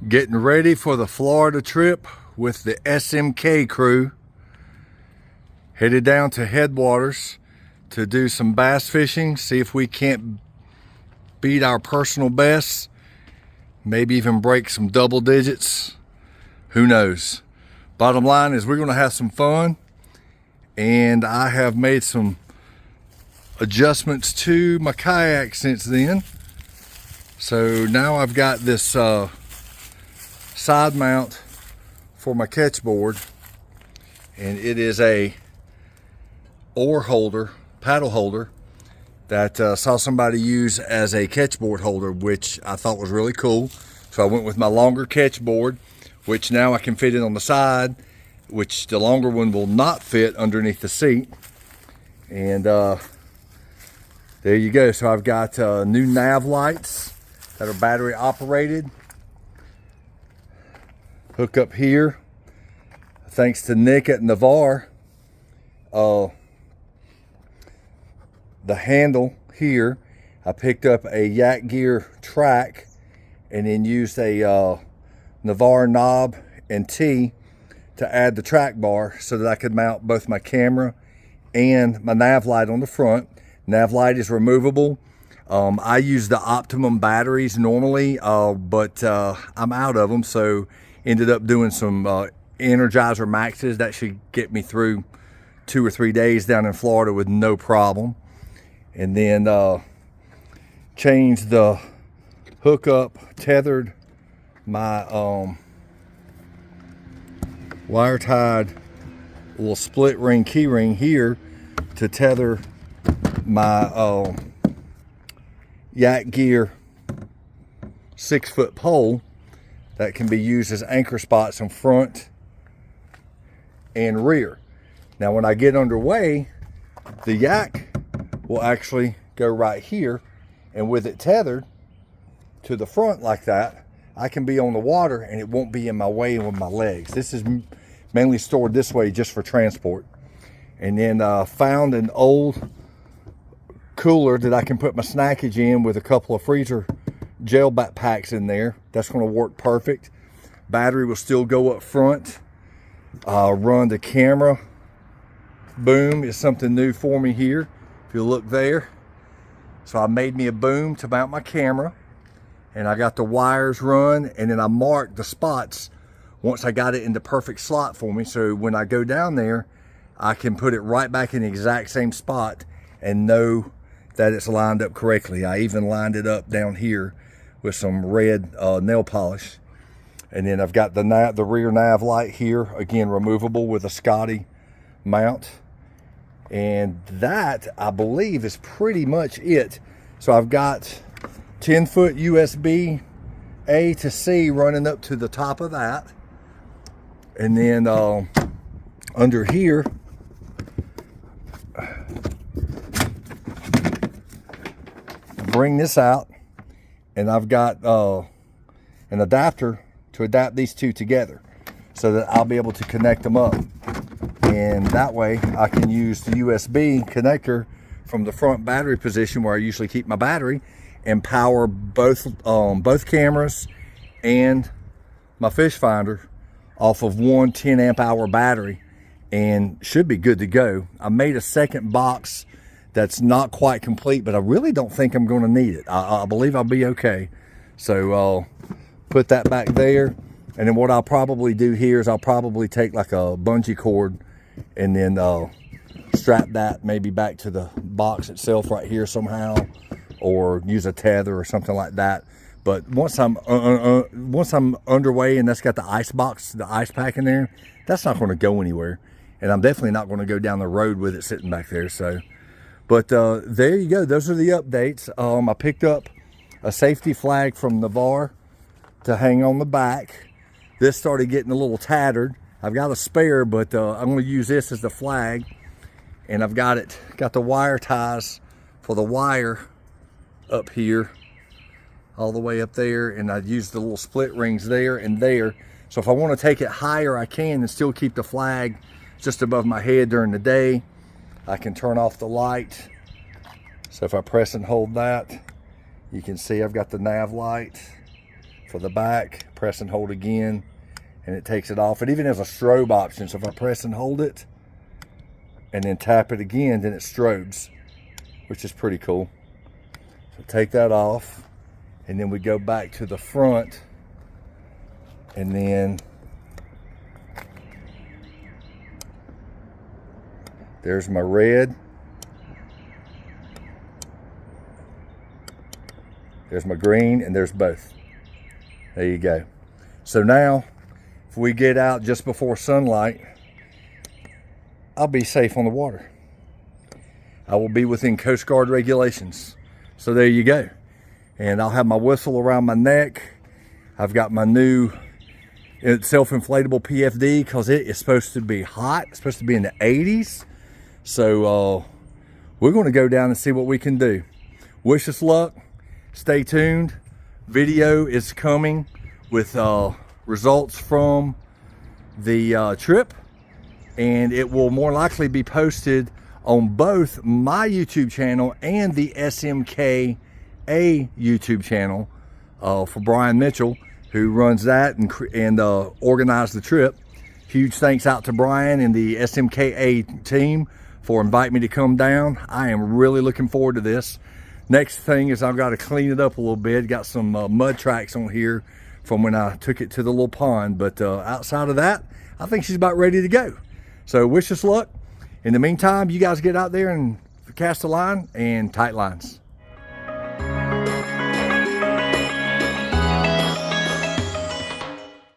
Getting ready for the Florida trip with the SMKA crew. Headed down to Headwaters to do some bass fishing, see if we can't beat our personal bests, maybe even break some double digits. Who knows? Bottom line is we're going to have some fun, and I have made some adjustments to my kayak since then. So now I've got this side mount for my catch board, and it is a oar holder, paddle holder that saw somebody use as a catch board holder, which I thought was really cool. So I went with my longer catch board, which now I can fit it on the side, which the longer one will not fit underneath the seat. And there you go. So I've got new nav lights that are battery operated. Hook up here, thanks to Nick at Navarre. The handle here, I picked up a Yak Gear track and then used a Navarre knob and T to add the track bar so that I could mount both my camera and my nav light on the front. Nav light is removable. I use the Optimum batteries normally, but I'm out of them, so ended up doing some Energizer Maxes. That should get me through 2 or 3 days down in Florida with no problem. And then changed the hookup, tethered my wire tied little split ring key ring here to tether my Yak Gear 6-foot pole that can be used as anchor spots in front and rear. Now when I get underway, the yak will actually go right here, and with it tethered to the front like that, I can be on the water and it won't be in my way with my legs. This is mainly stored this way just for transport. And then found an old cooler that I can put my snackage in with a couple of freezer gel backpacks in there. That's going to work perfect. Battery will still go up front. Run the camera. Boom is something new for me here. If you look there. So I made me a boom to mount my camera, and I got the wires run, and then I marked the spots once I got it in the perfect slot for me. So when I go down there, I can put it right back in the exact same spot and know that it's lined up correctly. I even lined it up down here with some red nail polish. And then I've got the rear nav light here, again removable with a Scotty mount. And that, I believe, is pretty much it. So I've got 10-foot USB A to C running up to the top of that. And then under here, bring this out, and I've got an adapter to adapt these two together so that I'll be able to connect them up. And that way I can use the USB connector from the front battery position where I usually keep my battery and power both cameras and my fish finder off of one 10 amp hour battery, and should be good to go. I made a second box that's not quite complete, but I really don't think I'm going to need it. I believe I'll be okay. So put that back there, and then what I'll probably do here is I'll probably take like a bungee cord and then strap that maybe back to the box itself right here somehow, or use a tether or something like that. But once I'm underway and that's got the ice box, the ice pack in there, that's not going to go anywhere, and I'm definitely not going to go down the road with it sitting back there. So, but there you go. Those are the updates. I picked up a safety flag from Navarre to hang on the back. This started getting a little tattered. I've got a spare, but I'm going to use this as the flag. And I've got the wire ties for the wire up here, all the way up there. And I used the little split rings there and there. So if I want to take it higher, I can, and still keep the flag just above my head during the day. I can turn off the light. So if I press and hold that, you can see I've got the nav light for the back, press and hold again, and it takes it off. It even has a strobe option, so if I press and hold it and then tap it again, then it strobes, which is pretty cool. So take that off, and then we go back to the front, and then there's my red. There's my green, and there's both. There you go. So now, if we get out just before sunlight, I'll be safe on the water. I will be within Coast Guard regulations. So there you go. And I'll have my whistle around my neck. I've got my new self-inflatable PFD because it is supposed to be hot. It's supposed to be in the 80s. So we're going to go down and see what we can do. Wish us luck. Stay tuned. Video is coming with results from the trip, and it will more likely be posted on both my YouTube channel and the SMKA YouTube channel for Brian Mitchell, who runs that and organized the trip. Huge thanks out to Brian and the SMKA team for inviting me to come down. I am really looking forward to this. Next thing is I've got to clean it up a little bit. Got some mud tracks on here from when I took it to the little pond. But outside of that, I think she's about ready to go. So wish us luck. In the meantime, you guys get out there and cast a line and tight lines.